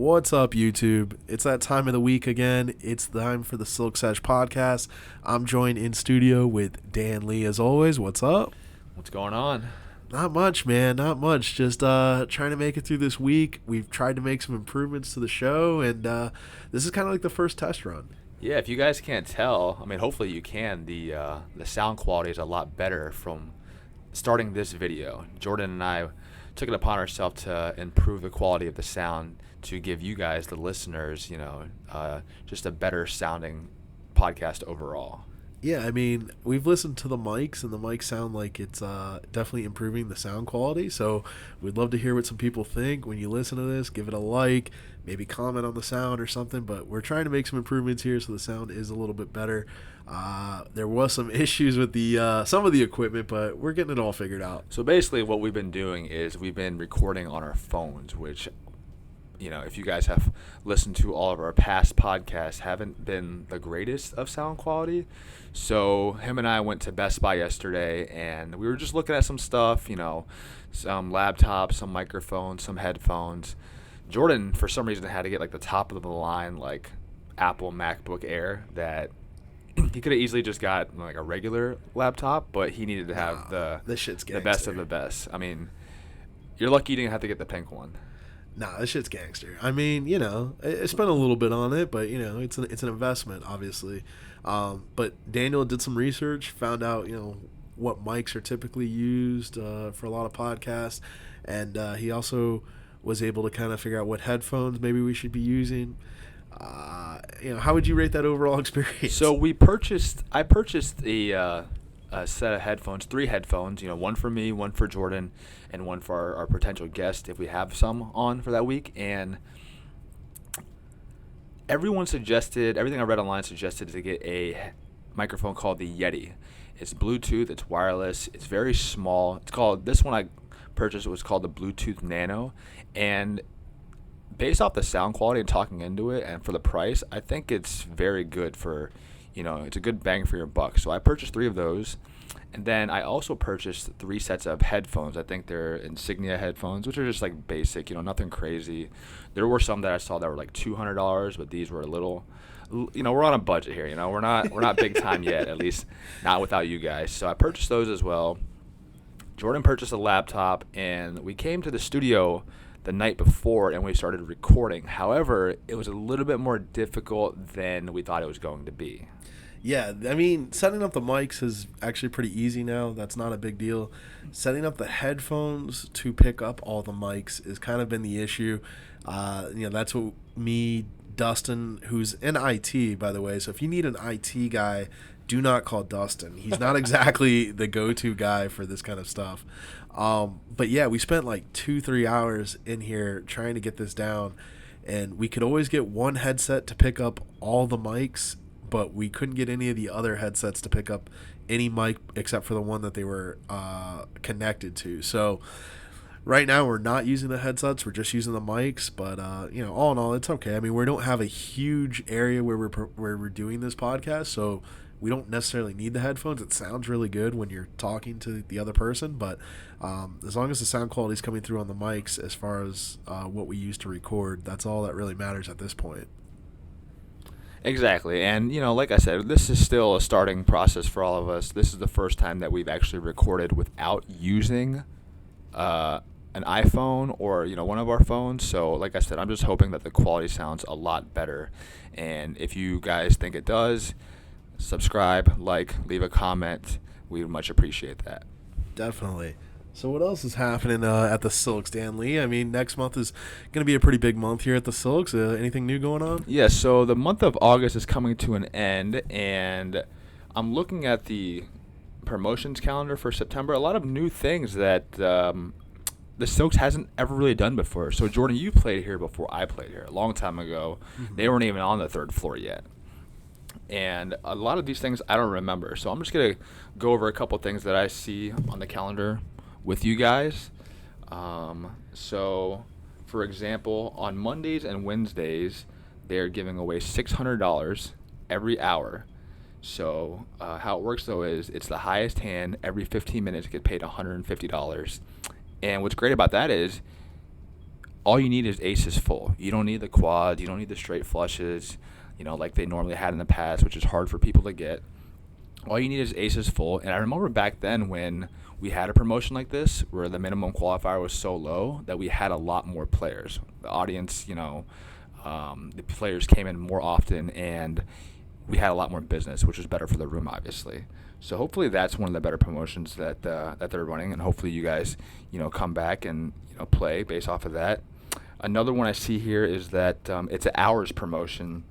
What's up, YouTube? It's that time of the week again. It's time for the Sesh Podcast. I'm joined in studio with Dan Lee, as always. What's up? What's going on? Not much, man. Not much. Just trying to make it through this week. We've tried to make some improvements to the show, and this is kind of like the first test run. Yeah, if you guys can't tell, I mean, hopefully you can. The sound quality is a lot better from starting this video. Jordan and I took it upon ourselves to improve the quality of the sound to give you guys, the listeners, just a better sounding podcast overall. Yeah, I mean, we've listened to the mics, and the mics sound like it's definitely improving the sound quality. So we'd love to hear what some people think. When you listen to this, give it a like, maybe comment on the sound or something. But we're trying to make some improvements here so the sound is a little bit better. There was some issues with the some of the equipment, but we're getting it all figured out. So basically what we've been doing is we've been recording on our phones, which, if you guys have listened to all of our past podcasts, haven't been the greatest of sound quality. So him and I went to Best Buy yesterday, and we were just looking at some stuff, some laptops, some microphones, some headphones. Jordan, for some reason, had to get like the top of the line, like Apple MacBook Air that he could have easily just got like a regular laptop, but he needed to have the best of the best. I mean, you're lucky you didn't have to get the pink one. Nah, this shit's gangster. I mean, I spent a little bit on it, but it's an investment, obviously. But Daniel did some research, found out what mics are typically used for a lot of podcasts, and he also was able to kind of figure out what headphones maybe we should be using. How would you rate that overall experience? So I purchased a set of headphones, 3 headphones, one for me, one for Jordan, and one for our potential guest if we have some on for that week. And everything I read online suggested to get a microphone called the Yeti. It's Bluetooth, it's wireless, it's very small. This one I purchased was called the Bluetooth Nano. And based off the sound quality and talking into it and for the price, I think it's very good for, it's a good bang for your buck. So I purchased 3 of those. And then I also purchased 3 sets of headphones. I think they're Insignia headphones, which are just like basic, nothing crazy. There were some that I saw that were like $200, but these were a little, we're on a budget here. We're not big time yet, at least not without you guys. So I purchased those as well. Jordan purchased a laptop, and we came to the studio the night before and we started recording. However, it was a little bit more difficult than we thought it was going to be. Yeah, I mean, setting up the mics is actually pretty easy now. That's not a big deal. Setting up the headphones to pick up all the mics has kind of been the issue. That's what me, Dustin, who's in IT, by the way. So if you need an IT guy, do not call Dustin. He's not exactly the go-to guy for this kind of stuff. But yeah, we spent like 2-3 hours in here trying to get this down, and we could always get one headset to pick up all the mics, but we couldn't get any of the other headsets to pick up any mic except for the one that they were connected to. So right now we're not using the headsets, we're just using the mics, but all in all, it's okay. I mean, we don't have a huge area where we're doing this podcast, so we don't necessarily need the headphones. It sounds really good when you're talking to the other person, but as long as the sound quality is coming through on the mics as far as what we use to record, that's all that really matters at this point. Exactly. And, like I said, this is still a starting process for all of us. This is the first time that we've actually recorded without using an iPhone or, one of our phones. So, like I said, I'm just hoping that the quality sounds a lot better. And if you guys think it does, subscribe, leave a comment. We would much appreciate that. Definitely. So what else is happening at the Silks, Dan Lee? I mean, next month is going to be a pretty big month here at the Silks. Anything new going on? Yeah, so the month of August is coming to an end, and I'm looking at the promotions calendar for September. A lot of new things that the Silks hasn't ever really done before. So, Jordan, you played here before I played here a long time ago. Mm-hmm. They weren't even on the 3rd floor yet. And a lot of these things I don't remember. So I'm just going to go over a couple things that I see on the calendar with you guys. So, for example, on Mondays and Wednesdays, they're giving away $600 every hour. So how it works, though, is it's the highest hand. Every 15 minutes, get paid $150. And what's great about that is all you need is aces full. You don't need the quads. You don't need the straight flushes, like they normally had in the past, which is hard for people to get. All you need is aces full. And I remember back then when we had a promotion like this where the minimum qualifier was so low that we had a lot more players. The audience, the players came in more often, and we had a lot more business, which was better for the room, obviously. So hopefully that's one of the better promotions that they're running, and hopefully you guys, come back and play based off of that. Another one I see here is that it's an hours promotion.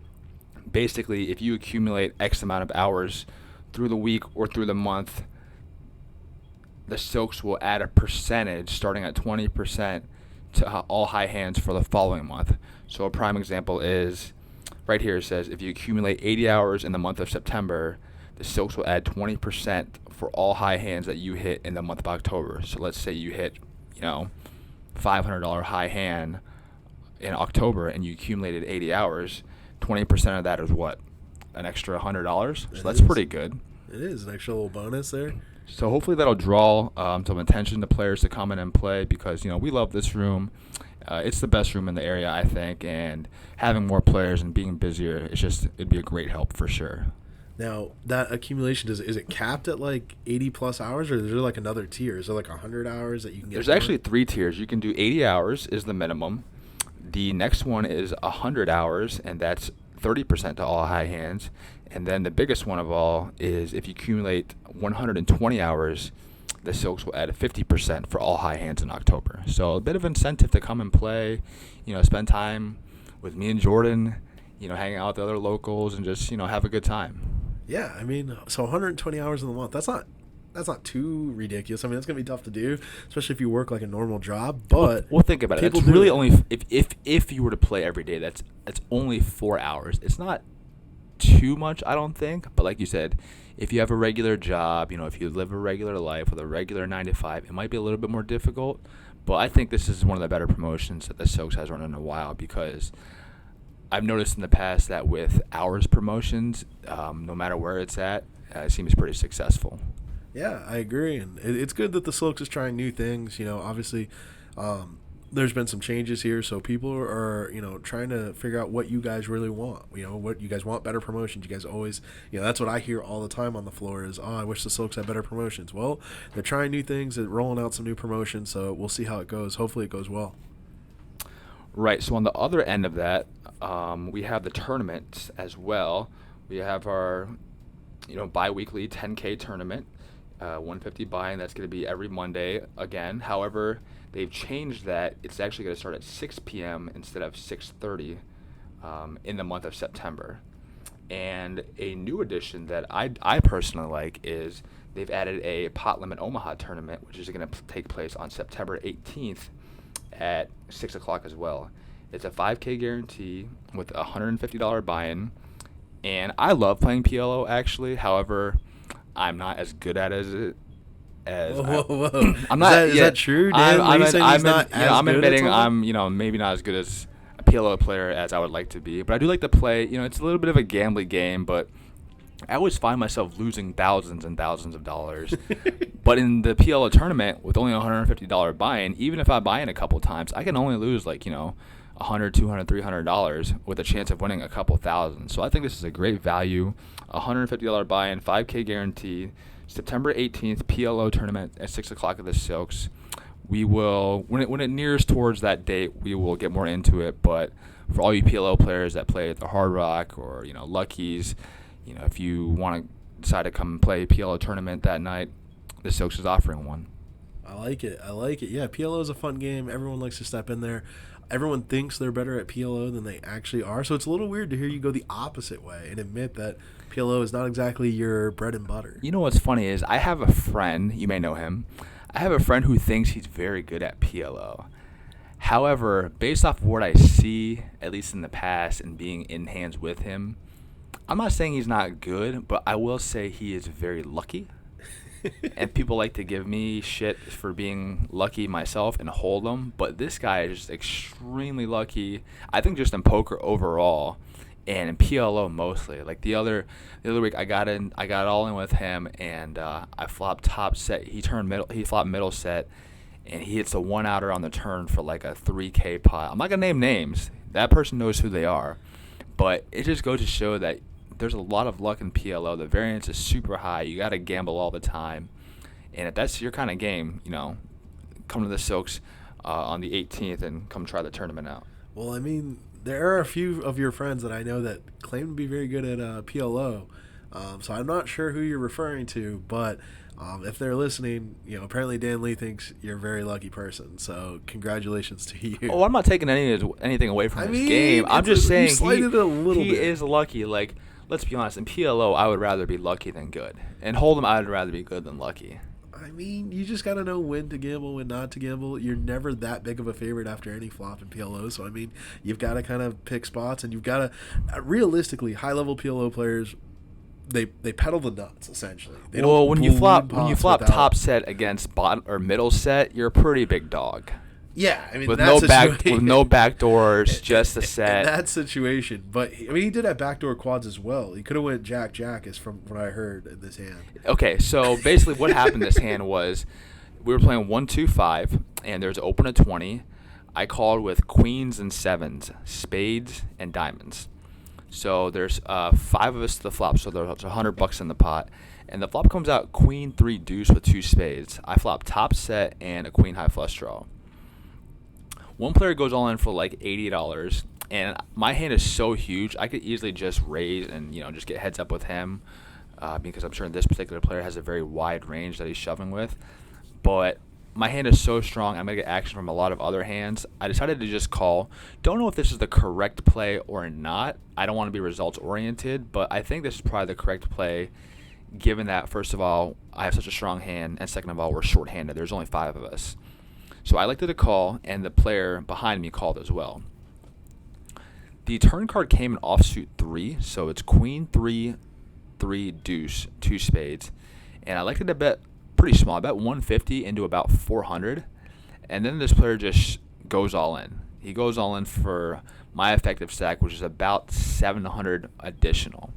Basically, if you accumulate X amount of hours through the week or through the month, the Silks will add a percentage starting at 20% to all high hands for the following month. So a prime example is right here. It says if you accumulate 80 hours in the month of September, the Silks will add 20% for all high hands that you hit in the month of October. So let's say you hit, $500 high hand in October and you accumulated 80 hours, 20% of that is what? An extra $100? So that's pretty good. It is an extra little bonus there. So hopefully that'll draw some attention to players to come in and play because, we love this room. It's the best room in the area, I think, and having more players and being busier, it'd be a great help for sure. Now, that accumulation, is it capped at like 80 plus hours, or is there like another tier? Is there like 100 hours that you can get? There's actually 3 tiers. You can do 80 hours is the minimum. The next one is 100 hours, and that's 30% to all high hands. And then the biggest one of all is if you accumulate 120 hours, the Silks will add 50% for all high hands in October. So a bit of incentive to come and play, spend time with me and Jordan, hanging out with the other locals and just, have a good time. Yeah, I mean, so 120 hours in the month, that's not too ridiculous. I mean, that's going to be tough to do, especially if you work like a normal job. But we'll think about it. It's really only if you were to play every day, that's only 4 hours. It's not too much, I don't think. But like you said, if you have a regular job, if you live a regular life with a regular 9 to 5, it might be a little bit more difficult. But I think this is one of the better promotions that the Silks has run in a while because I've noticed in the past that with hours promotions, no matter where it's at, it seems pretty successful. Yeah, I agree, and it's good that the Silks is trying new things. Obviously, there's been some changes here, so people are trying to figure out what you guys really want. What you guys want, better promotions. You guys always, that's what I hear all the time on the floor is, I wish the Silks had better promotions. Well, they're trying new things, they're rolling out some new promotions, so we'll see how it goes. Hopefully, it goes well. Right. So on the other end of that, we have the tournaments as well. We have our, bi-weekly 10K tournament. 150 buy-in, that's going to be every Monday again. However, they've changed that. It's actually going to start at 6 p.m. instead of 6:30 in the month of September. And a new addition that I personally like is they've added a Pot Limit Omaha tournament, which is going to take place on September 18th at 6 o'clock as well. It's a 5K guarantee with a $150 buy-in. And I love playing PLO, actually. However, I'm not as good at it as whoa. I'm not. Is that true, Dan? I'm admitting I'm maybe not as good as a PLO player as I would like to be, but I do like to play. It's a little bit of a gambling game, but I always find myself losing thousands and thousands of dollars. But in the PLO tournament with only a $150 buy-in, even if I buy in a couple times, I can only lose $100, $200, $300 with a chance of winning a couple thousand. So I think this is a great value. $150 buy-in, 5K guarantee. September 18th, PLO tournament at 6 o'clock at the Silks. We will, when it nears towards that date, we will get more into it. But for all you PLO players that play at the Hard Rock or Lucky's, if you want to decide to come and play a PLO tournament that night, the Silks is offering one. I like it. Yeah, PLO is a fun game. Everyone likes to step in there. Everyone thinks they're better at PLO than they actually are. So it's a little weird to hear you go the opposite way and admit that PLO is not exactly your bread and butter. You know what's funny is I have a friend, you may know him. I have a friend who thinks he's very good at PLO. However, based off of what I see, at least in the past, and being in hands with him, I'm not saying he's not good, but I will say he is very lucky. And people like to give me shit for being lucky myself and hold them, but this guy is just extremely lucky. I think just in poker overall, and in PLO mostly. Like the other week, I got all in with him, and I flopped top set. He flopped middle set, and he hits a one-outer on the turn for like a 3K pot. I'm not going to name names. That person knows who they are. But it just goes to show that there's a lot of luck in PLO. The variance is super high. You got to gamble all the time. And if that's your kind of game, come to the Silks on the 18th and come try the tournament out. Well, I mean, there are a few of your friends that I know that claim to be very good at PLO. So I'm not sure who you're referring to, but if they're listening, apparently Dan Lee thinks you're a very lucky person. So congratulations to you. Oh, I'm not taking anything away from his game. I'm just saying he is lucky. Like, let's be honest. In PLO, I would rather be lucky than good. And Hold'em, I would rather be good than lucky. I mean, you just got to know when to gamble, when not to gamble. You're never that big of a favorite after any flop in PLO. So, I mean, you've got to kind of pick spots, and you've got to realistically, high-level PLO players, they pedal the nuts, essentially. When you flop top set against bottom or middle set, you're a pretty big dog. Yeah, I mean, with no back doors, just a set. In that situation, but I mean, he did have backdoor quads as well. He could have went Jack, is from what I heard in this hand. Okay, so basically, what happened this hand was we were playing 1-2-5, and there's open at 20. I called with queens and sevens, spades and diamonds. So there's 5 of us to the flop, so there's $100 in the pot. And the flop comes out queen 3 deuce with 2 spades. I flop top set and a queen high flush draw. One player goes all in for like $80, and my hand is so huge I could easily just raise and just get heads up with him, because I'm sure this particular player has a very wide range that he's shoving with. But my hand is so strong, I'm gonna get action from a lot of other hands. I decided to just call. Don't know if this is the correct play or not. I don't want to be results oriented, but I think this is probably the correct play, given that first of all I have such a strong hand, and second of all we're short-handed. There's only 5 of us. So I elected to call, and the player behind me called as well. The turn card came in offsuit 3, so it's queen 3, 3 deuce, 2 spades. And I elected to bet pretty small. I bet 150 into about 400. And then this player just goes all in. He goes all in for my effective stack, which is about 700 additional.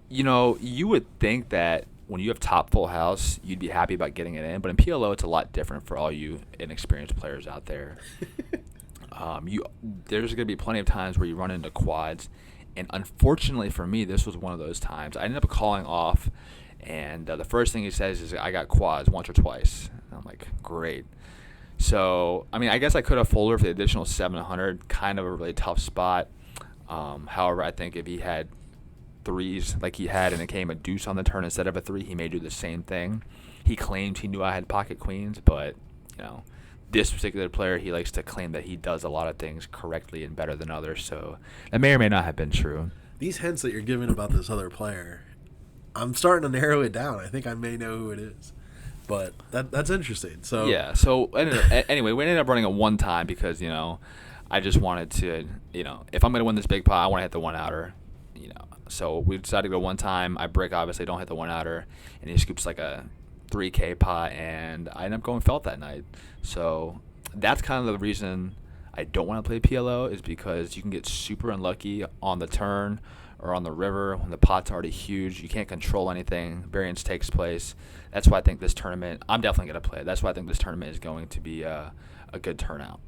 You would think that when you have top full house, you'd be happy about getting it in. But in PLO, it's a lot different for all you inexperienced players out there. There's going to be plenty of times where you run into quads. And unfortunately for me, this was one of those times. I ended up calling off, and the first thing he says is, I got quads once or twice. And I'm like, great. So, I mean, I guess I could have folded for the additional 700. Kind of a really tough spot. However, I think if he had 3s like he had and it came a deuce on the turn instead of a 3, he may do the same thing. He claimed he knew I had pocket queens, but this particular player, he likes to claim that he does a lot of things correctly and better than others, so that may or may not have been true. These hints that you're giving about this other player, I'm starting to narrow it down. I think I may know who it is, but that's interesting. So yeah, so anyway, we ended up running it one time because I just wanted to, if I'm going to win this big pot, I want to hit the one-outer. So we decided to go one time. I brick, obviously, don't hit the one-outer, and he scoops like a 3K pot, and I end up going felt that night. So that's kind of the reason I don't want to play PLO, is because you can get super unlucky on the turn or on the river when the pot's already huge. You can't control anything. Variance takes place. That's why I think this tournament, I'm definitely going to play. That's why I think this tournament is going to be a good turnout.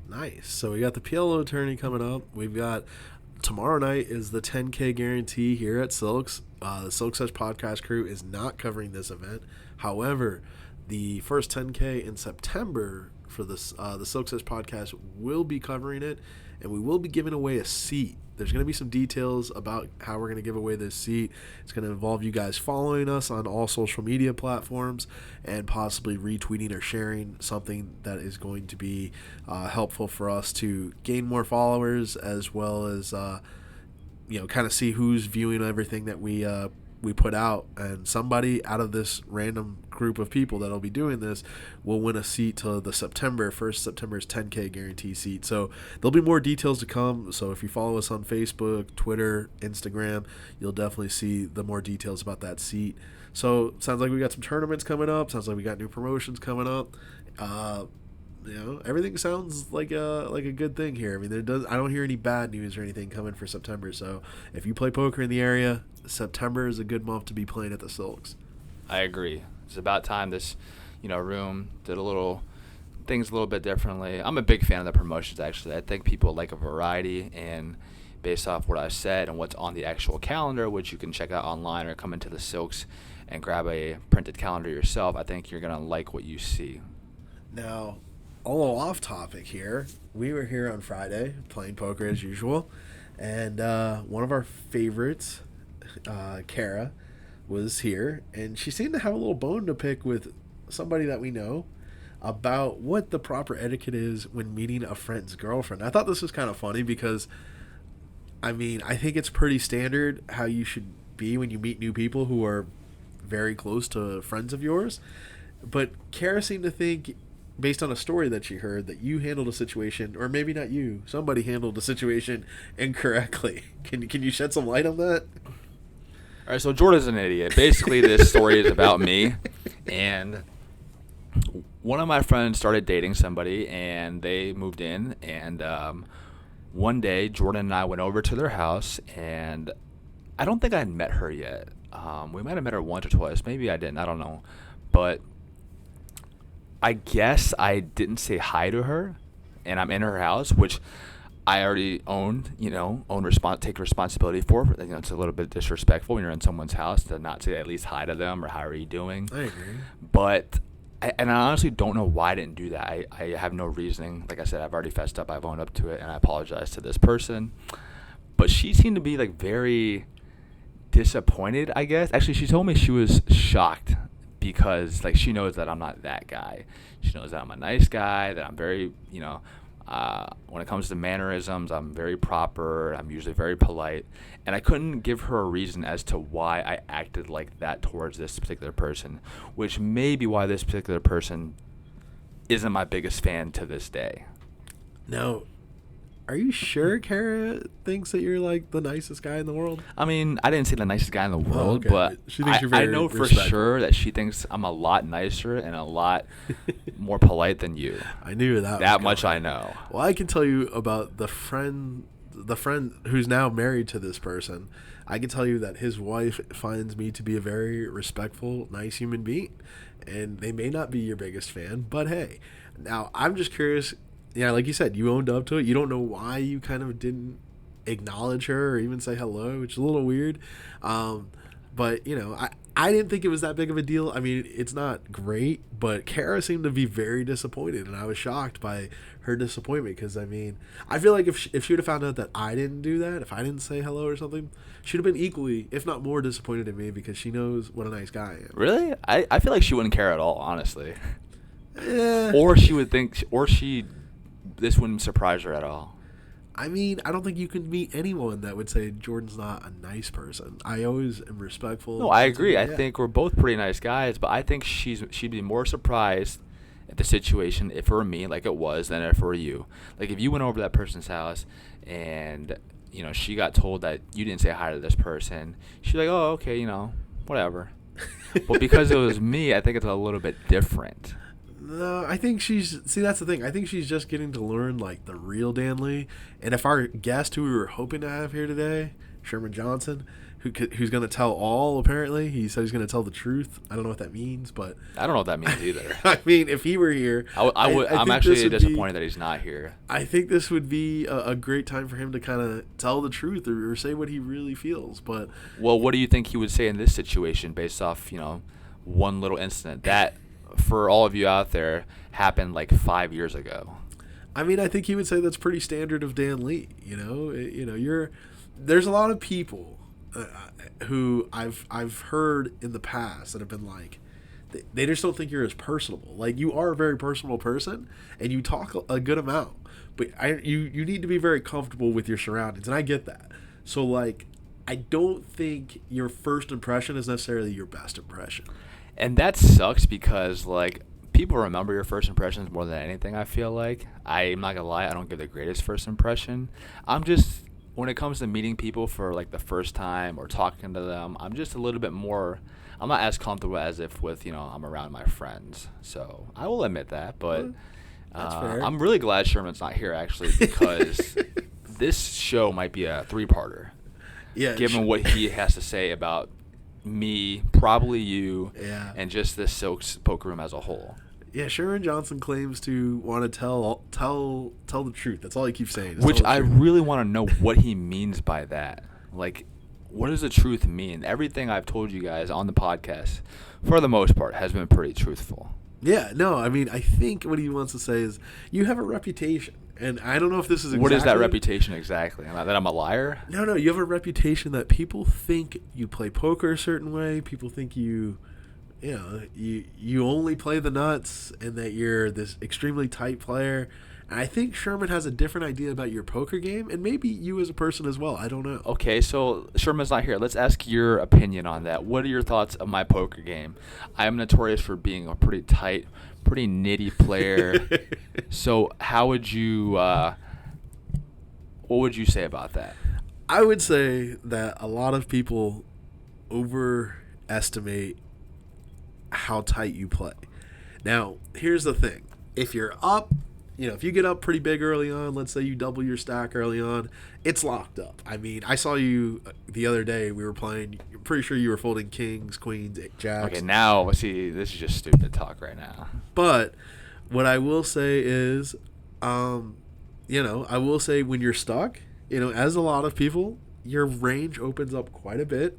Nice. So we got the PLO tourney coming up. We've got tomorrow night is the 10K guarantee here at Silks. The Silk Sesh Podcast crew is not covering this event. However, the first 10K in September for this, the Silk Sesh Podcast will be covering it, and we will be giving away a seat. There's going to be some details about how we're going to give away this seat. It's going to involve you guys following us on all social media platforms and possibly retweeting or sharing something that is going to be helpful for us to gain more followers, as well as kind of see who's viewing everything that we put out. And somebody out of this random group of people that'll be doing this will win a seat to the September's 10K guarantee seat. So there'll be more details to come. So if you follow us on Facebook, Twitter, Instagram, you'll definitely see the more details about that seat. So sounds like we got some tournaments coming up. Sounds like we got new promotions coming up. Everything sounds like a good thing here. I mean, I don't hear any bad news or anything coming for September. So if you play poker in the area, September is a good month to be playing at the Silks. I agree. It's about time this room, did a little things a little bit differently. I'm a big fan of the promotions, actually. I think people like a variety, and based off what I said and what's on the actual calendar, which you can check out online or come into the Silks and grab a printed calendar yourself, I think you're going to like what you see. Now, a little off topic here. We were here on Friday playing poker as usual, and one of our favorites, Kara, was here, and she seemed to have a little bone to pick with somebody that we know about what the proper etiquette is when meeting a friend's girlfriend. I thought this was kind of funny because, I think it's pretty standard how you should be when you meet new people who are very close to friends of yours. But Kara seemed to think, based on a story that she heard, that you handled a situation, or maybe not you, somebody handled a situation incorrectly. Can you shed some light on that? All right, so Jordan's an idiot. Basically, this story is about me, and one of my friends started dating somebody, and they moved in, and one day Jordan and I went over to their house, and I don't think I had met her yet. We might have met her once or twice. Maybe I didn't. I don't know. But I guess I didn't say hi to her, and I'm in her house, which I already take responsibility for. It's a little bit disrespectful when you're in someone's house to not say at least hi to them or how are you doing. I agree. But I honestly don't know why I didn't do that. I have no reasoning. Like I said, I've already fessed up. I've owned up to it, and I apologize to this person. But she seemed to be very disappointed, I guess. Actually, she told me she was shocked because she knows that I'm not that guy. She knows that I'm a nice guy, that I'm very, when it comes to mannerisms, I'm very proper. I'm usually very polite. And I couldn't give her a reason as to why I acted like that towards this particular person, which may be why this particular person isn't my biggest fan to this day. Now, are you sure Kara thinks that you're the nicest guy in the world? I didn't say the nicest guy in the world, okay. but she thinks you're very I know for respectful. sure that she thinks I'm a lot nicer and a lot more polite than you. I knew that. That much I know. Well, I can tell you about the friend who's now married to this person. I can tell you that his wife finds me to be a very respectful, nice human being, and they may not be your biggest fan, but hey. Now, I'm just curious. Yeah, like you said, you owned up to it. You don't know why you kind of didn't acknowledge her or even say hello, which is a little weird. But, I didn't think it was that big of a deal. It's not great, but Kara seemed to be very disappointed, and I was shocked by her disappointment because, I feel like if she would have found out that I didn't do that, if I didn't say hello or something, she'd have been equally, if not more, disappointed in me because she knows what a nice guy I am. Really? I feel like she wouldn't care at all, honestly. Eh. Or she would think, this wouldn't surprise her at all. I don't think you can meet anyone that would say Jordan's not a nice person. I always am respectful. No, I agree. Yeah. I think we're both pretty nice guys, but I think she'd be more surprised at the situation if it were me, like it was, than if it were you. Like if you went over to that person's house and she got told that you didn't say hi to this person, she's like, oh, okay, whatever. But because it was me, I think it's a little bit different. No, I think that's the thing. I think she's just getting to learn the real Dan Lee. And if our guest who we were hoping to have here today, Sherman Johnson, who's going to tell all, apparently, he said he's going to tell the truth. I don't know what that means, but I don't know what that means either. if he were here, I'm actually disappointed that he's not here. I think this would be a great time for him to kind of tell the truth or say what he really feels. But what do you think he would say in this situation based off, one little incident that, for all of you out there, happened 5 years ago? I think he would say that's pretty standard of Dan Lee. There's a lot of people who I've heard in the past that have been they just don't think you're as personable. You are a very personable person and you talk a good amount, but you need to be very comfortable with your surroundings, and I get that. So I don't think your first impression is necessarily your best impression. And that sucks because, people remember your first impressions more than anything, I feel like. I'm not going to lie, I don't give the greatest first impression. When it comes to meeting people for, the first time or talking to them, I'm just a little bit more, I'm not as comfortable as if with, I'm around my friends. So, I will admit that, but that's fair. I'm really glad Sherman's not here, actually, because this show might be a 3-parter. Yeah, given what he has to say about me, probably you, Yeah. and just the Silks poker room as a whole. Yeah, Sharon Johnson claims to want to tell the truth. That's all he keeps saying. Which I really want to know what he means by that. Like, what does the truth mean? Everything I've told you guys on the podcast, for the most part, has been pretty truthful. Yeah, no, I mean, I think what he wants to say is you have a reputation. And I don't know if this is exactly... What is that reputation exactly? That I'm a liar? No, you have a reputation that people think you play poker a certain way. People think you only play the nuts and that you're this extremely tight player. And I think Sherman has a different idea about your poker game and maybe you as a person as well. I don't know. Okay, so Sherman's not here. Let's ask your opinion on that. What are your thoughts of my poker game? I am notorious for being a pretty tight, pretty nitty player. So how would you what would you say about that? I would say that a lot of people overestimate how tight you play. Now, here's the thing. If you're up, if you get up pretty big early on, let's say you double your stack early on, it's locked up. I mean, I saw you the other day. We were playing. I'm pretty sure you were folding kings, queens, jacks. Okay, now, see, this is just stupid talk right now. But what I will say is, I will say when you're stuck, as a lot of people, your range opens up quite a bit.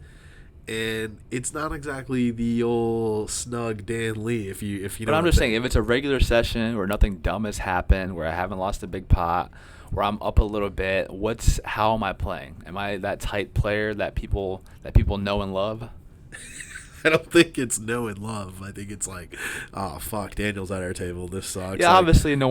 And it's not exactly the old snug Dan Lee if you know. But I'm just saying, if it's a regular session where nothing dumb has happened, where I haven't lost a big pot, where I'm up a little bit, how am I playing? Am I that tight player that people know and love? I don't think it's know and love. I think it's like, oh fuck, Daniel's at our table. This sucks. Yeah, obviously no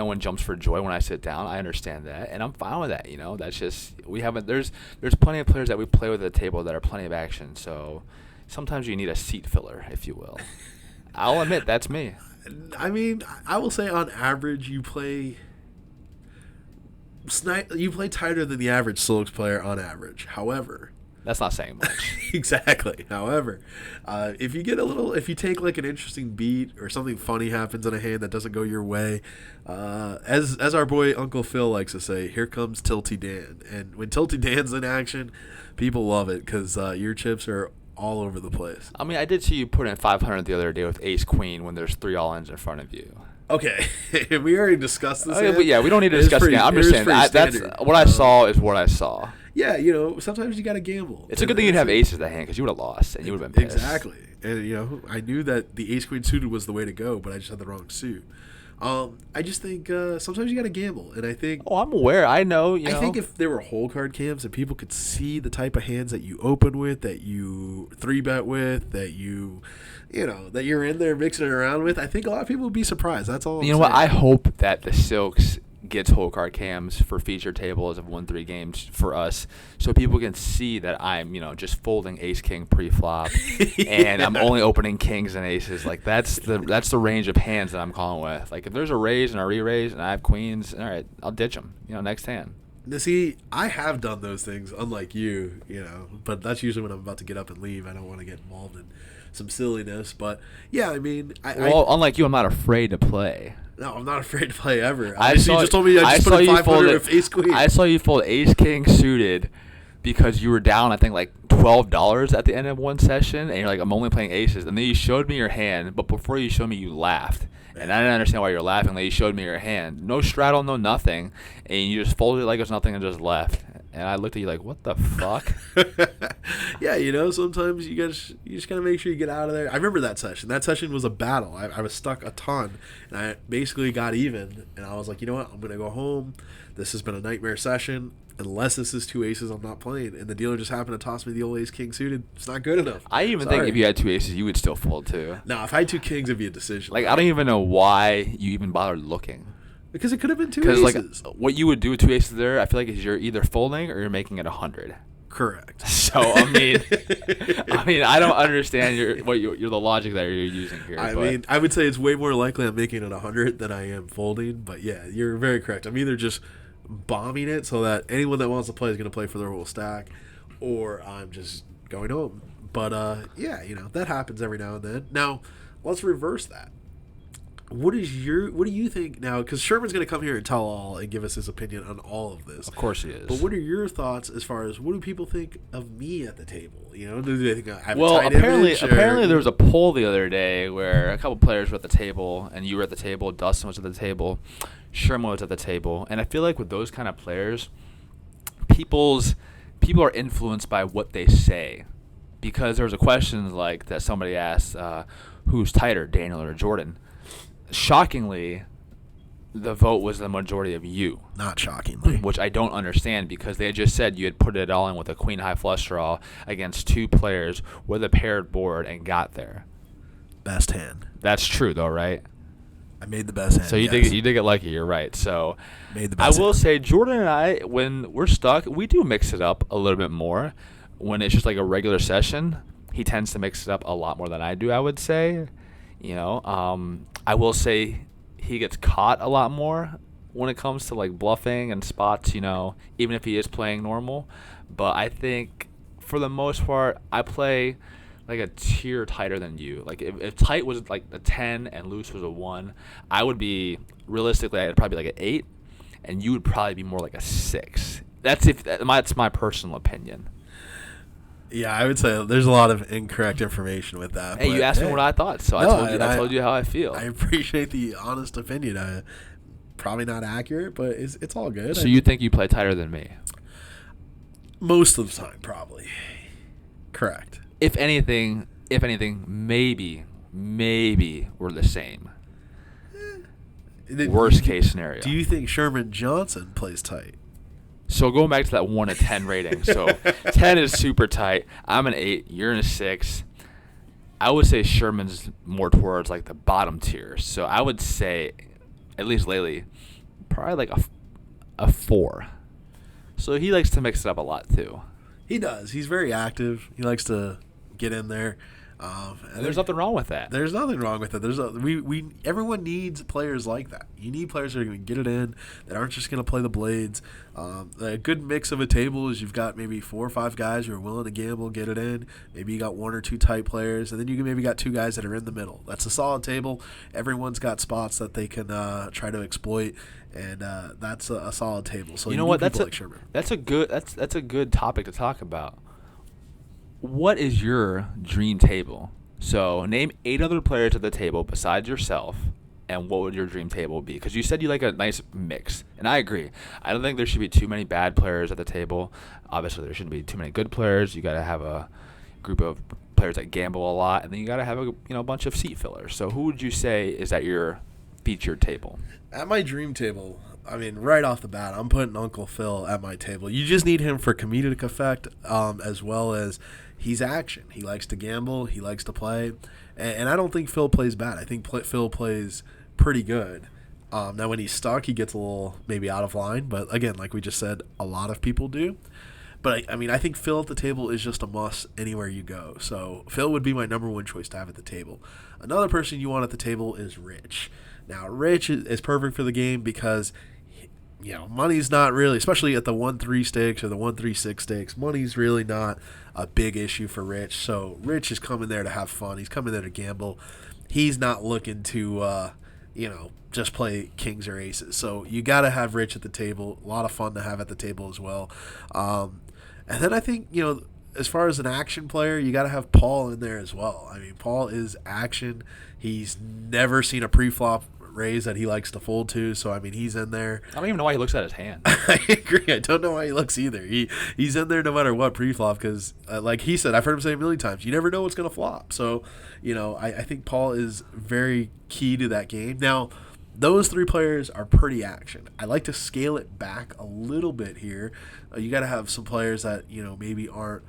one jumps for joy when I sit down. I understand that, and I'm fine with that. That's just there's plenty of players that we play with at the table that are plenty of action. So sometimes you need a seat filler, if you will. I'll admit that's me. I mean, I will say on average you play tighter than the average Silks player on average. However, that's not saying much. Exactly. However, if you take like an interesting beat or something funny happens in a hand that doesn't go your way, as our boy Uncle Phil likes to say, here comes Tilty Dan. And when Tilty Dan's in action, people love it because your chips are all over the place. I mean, I did see you put in 500 the other day with Ace Queen when there's 3 all-ins in front of you. Okay, we already discussed this. But yeah, we don't need to discuss it again. I'm just saying that's what I saw is what I saw. Yeah, sometimes you got to gamble. It's a good thing you'd have aces in the hand because you would have lost and you would have been pissed. Exactly. And, I knew that the ace-queen suited was the way to go, but I just had the wrong suit. I just think sometimes you got to gamble. And I think... Oh, I'm aware. I know, I think if there were whole card cams and people could see the type of hands that you open with, that you 3-bet with, that that you're in there mixing it around with, I think a lot of people would be surprised. That's all I'm saying. What? I hope that the Silks gets whole card cams for feature tables of 1-3 games for us so people can see that I'm, just folding ace-king pre-flop and I'm only opening kings and aces. Like, that's the range of hands that I'm calling with. Like, if there's a raise and a re-raise and I have queens, all right, I'll ditch them, next hand. Now, see, I have done those things, unlike you, but that's usually when I'm about to get up and leave. I don't want to get involved in some silliness, but yeah, I mean, unlike you, I'm not afraid to play. No, I'm not afraid to play ever. You just told me I just put in 500 with ace queen. I saw you fold ace king suited because you were down, I think, like $12 at the end of one session, and you're like, I'm only playing aces. And then you showed me your hand, but before you showed me, you laughed. And I didn't understand why you were laughing. Like, you showed me your hand. No straddle, no nothing. And you just folded it like it was nothing and just left. And I looked at you like, what the fuck? Yeah, sometimes you just got to make sure you get out of there. I remember that session. That session was a battle. I was stuck a ton, and I basically got even. And I was like, you know what? I'm going to go home. This has been a nightmare session. Unless this is 2 aces, I'm not playing. And the dealer just happened to toss me the old ace-king suited. It's not good enough. I even think if you had 2 aces, you would still fold too. No, if I had 2 kings, it'd be a decision. Like, I don't even know why you even bothered looking. Because it could have been 2 aces. Because, like, what you would do with 2 aces there, I feel like is you're either folding or you're making it 100. Correct. So, I mean, I don't understand the logic that you're using here. I mean, I would say it's way more likely I'm making it 100 than I am folding. But, yeah, you're very correct. I'm either just bombing it so that anyone that wants to play is going to play for their whole stack, or I'm just going home. But, yeah, that happens every now and then. Now, let's reverse that. What do you think now? Because Sherman's going to come here and tell all and give us his opinion on all of this. Of course he is. But what are your thoughts as far as what do people think of me at the table? You know, do they think I have well, a tight apparently there was a poll the other day where a couple players were at the table, and you were at the table, Dustin was at the table, Sherman was at the table, and I feel like with those kind of players, people are influenced by what they say, because there was a question like that somebody asked, who's tighter, Daniel or Jordan? Shockingly, the vote was the majority of you. Not shockingly. Which I don't understand, because they had just said you had put it all in with a queen high flush draw against two players with a paired board and got there. Best hand. That's true, though, right? I made the best hand. So you did get lucky. You're right. So made the best I will hand. say, Jordan and I, when we're stuck, we do mix it up a little bit more. When it's just like a regular session, he tends to mix it up a lot more than I do, I would say. You know, I will say he gets caught a lot more when it comes to like bluffing and spots, you know, even if he is playing normal. But I think for the most part, I play like a tier tighter than you. Like if tight was like a 10 and loose was a 1, I would be realistically, I'd probably be like an 8, and you would probably be more like a 6. That's my personal opinion. Yeah, I would say there's a lot of incorrect information with that. Hey, you asked me what I thought, so I told you how I feel. I appreciate the honest opinion. Probably not accurate, but it's all good. So you think you play tighter than me? Most of the time, probably. Correct. If anything, maybe we're the same. Worst case scenario. Do you think Sherman Johnson plays tight? So going back to that 1 to 10 rating, so 10 is super tight. I'm an 8. You're in a 6. I would say Sherman's more towards like the bottom tier. So I would say, at least lately, probably like a 4. So he likes to mix it up a lot too. He does. He's very active. He likes to get in there. And there's nothing wrong with that. There's nothing wrong with it. Everyone needs players like that. You need players that are going to get it in, that aren't just going to play the blades. A good mix of a table is you've got maybe 4 or 5 guys who are willing to gamble, get it in. Maybe you got 1 or 2 tight players, and then you maybe got 2 guys that are in the middle. That's a solid table. Everyone's got spots that they can try to exploit, and that's a solid table. So you know what? That's a good topic to talk about. What is your dream table? So name 8 other players at the table besides yourself, and what would your dream table be? Because you said you like a nice mix, and I agree. I don't think there should be too many bad players at the table. Obviously, there shouldn't be too many good players. You got to have a group of players that gamble a lot, and then you got to have a bunch of seat fillers. So who would you say is at your featured table? At my dream table, I mean, right off the bat, I'm putting Uncle Phil at my table. You just need him for comedic effect, as well as he's action. He likes to gamble. He likes to play. And I don't think Phil plays bad. I think Phil plays pretty good. Now, when he's stuck, he gets a little maybe out of line. But, again, like we just said, a lot of people do. But, I think Phil at the table is just a must anywhere you go. So Phil would be my number 1 choice to have at the table. Another person you want at the table is Rich. Now, Rich is perfect for the game because – money's not really, especially at the 1-3 stakes or the 1-3-6 stakes, money's really not a big issue for Rich. So Rich is coming there to have fun. He's coming there to gamble. He's not looking to, just play kings or aces. So you got to have Rich at the table. A lot of fun to have at the table as well. And then I think, as far as an action player, you got to have Paul in there as well. I mean, Paul is action. He's never seen a pre-flop raise that he likes to fold to, so I mean he's in there. I don't even know why he looks at his hand. I agree. I don't know why he looks either. He's in there no matter what pre-flop because, like he said, I've heard him say a million times, you never know what's going to flop. So, I think Paul is very key to that game. Now, those 3 players are pretty action. I like to scale it back a little bit here. You got to have some players that maybe aren't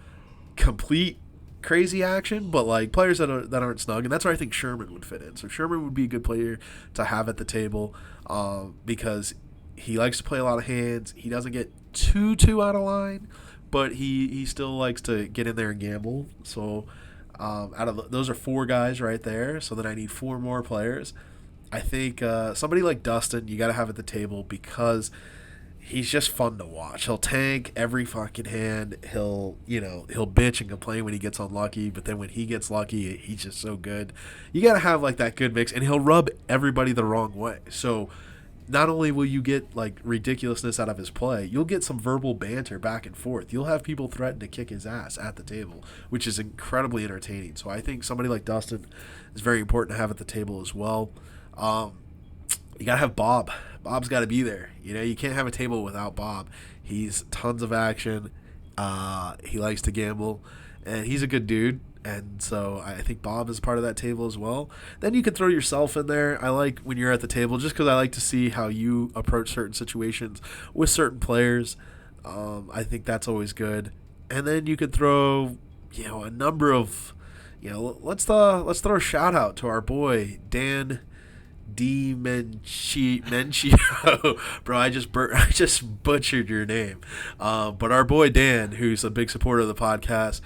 complete crazy action, but like players that aren't snug, and that's where I think Sherman would fit in. So Sherman would be a good player to have at the table because he likes to play a lot of hands. He doesn't get too out of line, but he still likes to get in there and gamble. So those are 4 guys right there. So then I need 4 more players. I think somebody like Dustin you got to have at the table because he's just fun to watch. He'll tank every fucking hand. He'll bitch and complain when he gets unlucky, but then when he gets lucky, he's just so good. You gotta have like that good mix, and he'll rub everybody the wrong way. So not only will you get like ridiculousness out of his play, you'll get some verbal banter back and forth. You'll have people threaten to kick his ass at the table, which is incredibly entertaining. So I think somebody like Dustin is very important to have at the table as well. You gotta have Bob. Bob's got to be there. You can't have a table without Bob. He's tons of action. He likes to gamble, and he's a good dude. And so I think Bob is part of that table as well. Then you can throw yourself in there. I like when you're at the table just because I like to see how you approach certain situations with certain players. I think that's always good. And then you could throw, a number of, let's throw a shout out to our boy Dan Mencio. Bro, I just butchered your name. But our boy Dan, who's a big supporter of the podcast,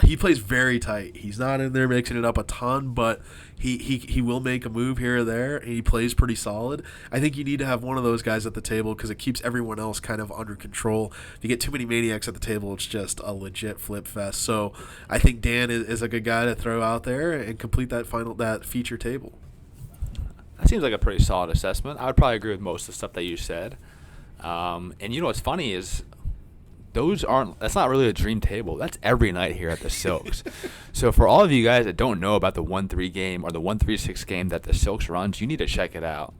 he plays very tight. He's not in there mixing it up a ton, but he will make a move here or there, and he plays pretty solid. I think you need to have one of those guys at the table because it keeps everyone else kind of under control. If you get too many maniacs at the table, it's just a legit flip fest. So I think Dan is a good guy to throw out there and complete that feature table. That seems like a pretty solid assessment. I would probably agree with most of the stuff that you said. And what's funny is that's not really a dream table. That's every night here at the Silks. So for all of you guys that don't know about the 1-3 game or the 1-3-6 game that the Silks runs, you need to check it out.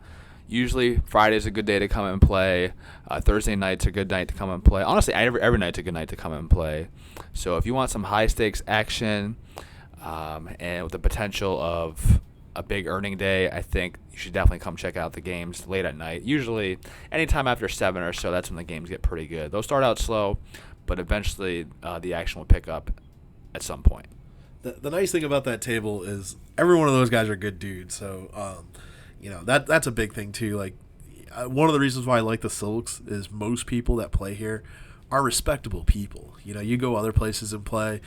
Usually Friday's a good day to come and play. Thursday night's a good night to come and play. Honestly, every night's a good night to come and play. So if you want some high stakes action and with the potential of a big earning day, I think you should definitely come check out the games late at night. Usually anytime after 7 or so, that's when the games get pretty good. They'll start out slow, but eventually the action will pick up at some point. The nice thing about that table is every one of those guys are good dudes. So, that's a big thing too. Like, one of the reasons why I like the Silks is most people that play here are respectable people. You go other places and play,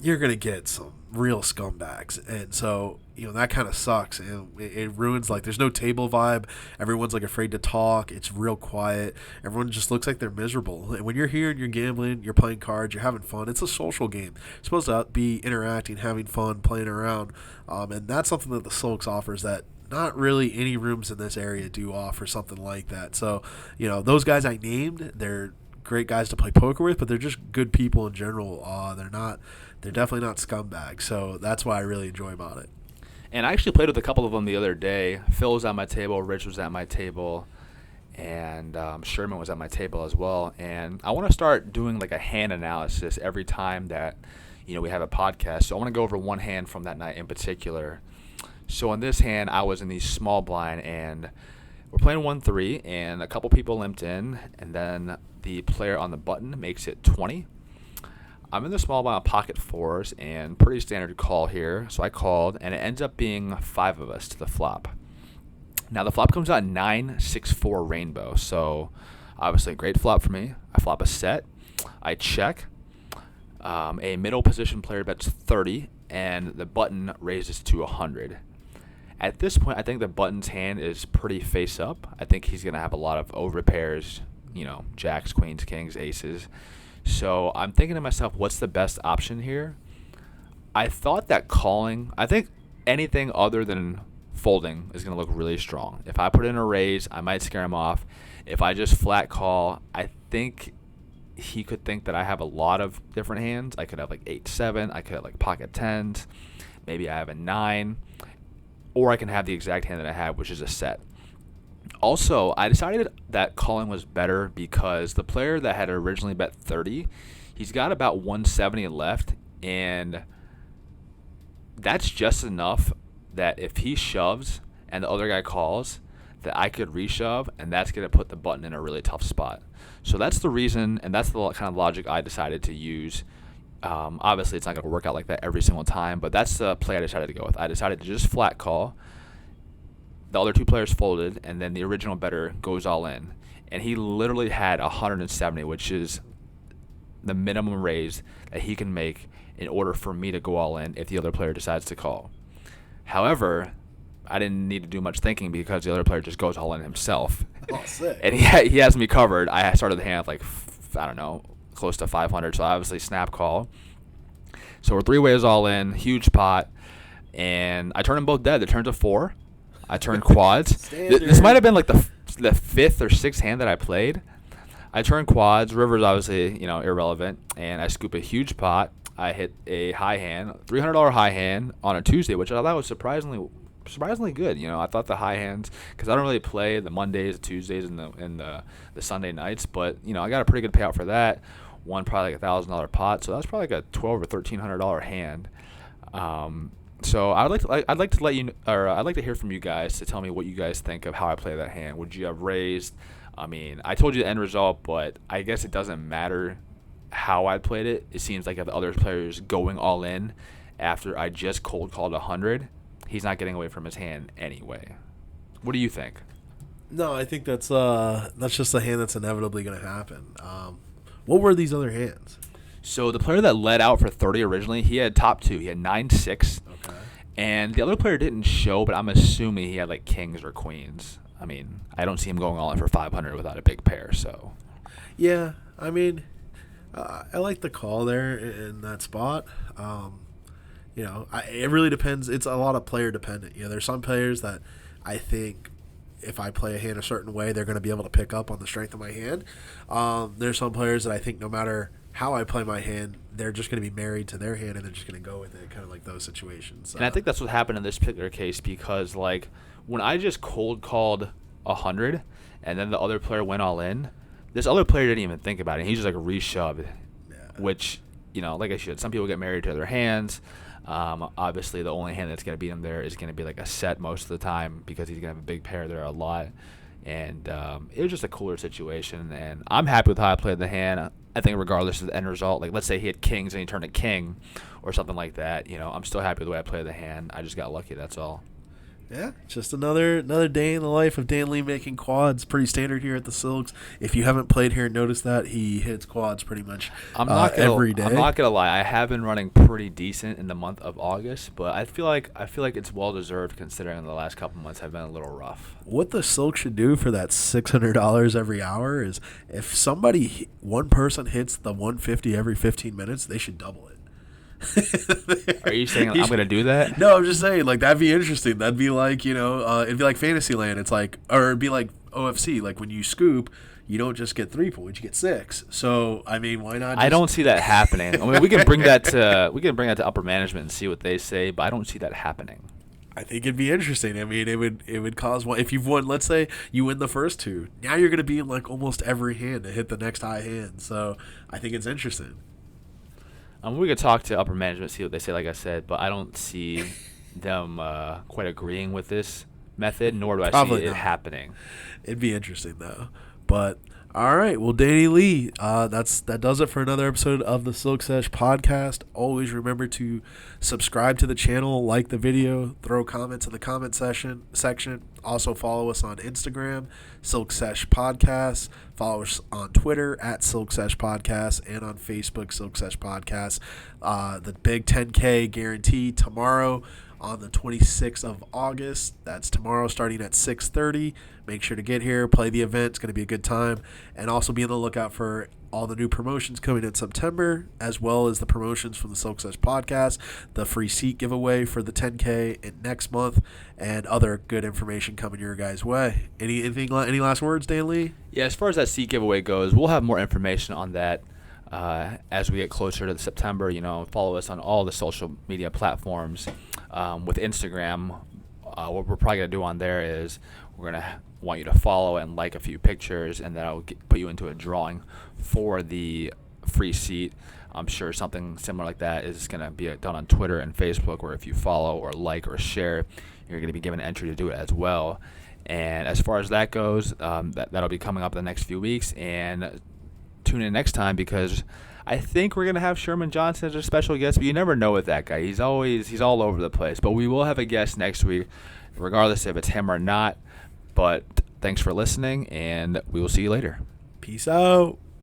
you're going to get some real scumbags. And so, that kind of sucks. And it ruins, there's no table vibe. Everyone's, afraid to talk. It's real quiet. Everyone just looks like they're miserable. And when you're here and you're gambling, you're playing cards, you're having fun, it's a social game. You're supposed to be interacting, having fun, playing around. And that's something that the Sulks offers that not really any rooms in this area do offer something like that. So, those guys I named, they're great guys to play poker with, but they're just good people in general. They're definitely not scumbags. So that's why I really enjoy about it. And I actually played with a couple of them the other day. Phil was at my table, Rich was at my table, and Sherman was at my table as well. And I want to start doing a hand analysis every time that we have a podcast. So I want to go over one hand from that night in particular. So on this hand, I was in the small blind, and we're playing 1-3, and a couple people limped in, and then the player on the button makes it 20. I'm in the small blind pocket 4s, and pretty standard call here. So I called, and it ends up being 5 of us to the flop. Now the flop comes out 9-6-4 rainbow. So obviously a great flop for me. I flop a set. I check. A middle position player bets 30, and the button raises to 100. At this point, I think the button's hand is pretty face up. I think he's going to have a lot of over pairs, jacks, queens, kings, aces. So I'm thinking to myself, what's the best option here? I thought that calling, I think anything other than folding is going to look really strong. If I put in a raise, I might scare him off. If I just flat call, I think he could think that I have a lot of different hands. I could have 8-7. I could have pocket 10s. Maybe I have a 9. Or I can have the exact hand that I have, which is a set. Also, I decided that calling was better because the player that had originally bet 30, he's got about 170 left, and that's just enough that if he shoves and the other guy calls, that I could reshove, and that's going to put the button in a really tough spot. So that's the reason, and that's the kind of logic I decided to use. Obviously, it's not going to work out like that every single time, but that's the play I decided to go with. I decided to just flat call. The other 2 players folded, and then the original bettor goes all in. And he literally had 170, which is the minimum raise that he can make in order for me to go all in if the other player decides to call. However, I didn't need to do much thinking because the other player just goes all in himself. Oh, sick. And he has me covered. I started the hand like, I don't know, close to 500. So obviously snap call. So we're 3 ways all in, huge pot. And I turned them both dead. They turned to 4. I turned quads. This might have been like the 5th or 6th hand that I played. I turned quads. River's obviously, irrelevant. And I scoop a huge pot. I hit a high hand, $300 high hand on a Tuesday, which I thought was surprisingly good. I thought the high hands, because I don't really play the Mondays, the Tuesdays, and the Sunday nights, but I got a pretty good payout for that. Won probably like $1,000 pot, so that's probably like a $1,200 or $1,300 hand. So I'd like to hear from you guys to tell me what you guys think of how I play that hand. Would you have raised? I mean, I told you the end result, but I guess it doesn't matter how I played it. It seems like if the other players going all in after I just cold called 100, he's not getting away from his hand anyway. What do you think? No, I think that's just a hand that's inevitably going to happen. What were these other hands? So the player that led out for 30 originally, he had top 2. He had 9-6. Okay. And the other player didn't show, but I'm assuming he had like kings or queens. I mean, I don't see him going all in for 500 without a big pair. So. Yeah, I mean, I like the call there in that spot. It really depends. It's a lot of player dependent. There's some players that I think if I play a hand a certain way, they're going to be able to pick up on the strength of my hand. There's some players that I think no matter how I play my hand, they're just going to be married to their hand and they're just going to go with it, kind of like those situations. And I think that's what happened in this particular case because, like, when I just cold called 100 and then the other player went all in, this other player didn't even think about it. He just, like, reshoved, which, like I said, some people get married to their hands. Obviously, the only hand that's going to beat him there is going to be like a set most of the time because he's going to have a big pair there a lot. And it was just a cooler situation. And I'm happy with how I played the hand. I think regardless of the end result, like let's say he had kings and he turned a king or something like that, I'm still happy with the way I played the hand. I just got lucky, that's all. Yeah, just another day in the life of Dan Lee making quads. Pretty standard here at the Silks. If you haven't played here, notice that he hits quads pretty much every day. I'm not gonna lie. I have been running pretty decent in the month of August, but I feel like it's well deserved considering the last couple months have been a little rough. What the Silks should do for that $600 every hour is if one person hits the 150 every 15 minutes, they should double it. Are you saying I'm going to do that? No, I'm just saying, like, that'd be interesting. That'd be like, it'd be like Fantasyland. It's like, or it'd be like OFC. Like, when you scoop, you don't just get 3 points, you get 6. So, I mean, why not? I don't see that happening. I mean, we can bring that to upper management and see what they say, but I don't see that happening. I think it'd be interesting. I mean, it would cause one. If you've won, let's say you win the first 2, now you're going to be in like almost every hand to hit the next high hand. So, I think it's interesting. We could talk to upper management, see what they say, like I said, but I don't see them quite agreeing with this method, nor do I see it happening. It'd be interesting, though. But, all right, well, Danny Lee, that does it for another episode of the Sesh Podcast. Always remember to subscribe to the channel, like the video, throw comments in the comment section. Also follow us on Instagram, Sesh Podcast. Follow us on Twitter at Sesh Podcast and on Facebook, Sesh Podcast. The big 10K guarantee tomorrow on the 26th of August. That's tomorrow starting at 6:30. Make sure to get here, play the event. It's going to be a good time. And also be on the lookout for all the new promotions coming in September, as well as the promotions from the Sesh Podcast, the free seat giveaway for the 10K in next month, and other good information coming your guys' way. Any last words, Dan Lee? Yeah, as far as that seat giveaway goes, we'll have more information on that as we get closer to September. Follow us on all the social media platforms. With Instagram, what we're probably going to do on there is we're going to want you to follow and like a few pictures, and that'll put you into a drawing for the free seat. I'm sure something similar like that is going to be done on Twitter and Facebook, where if you follow or like or share, you're going to be given entry to do it as well. And as far as that goes, that'll be coming up in the next few weeks. And tune in next time because I think we're going to have Sherman Johnson as a special guest, but you never know with that guy. He's all over the place. But we will have a guest next week, regardless if it's him or not. But thanks for listening, and we will see you later. Peace out.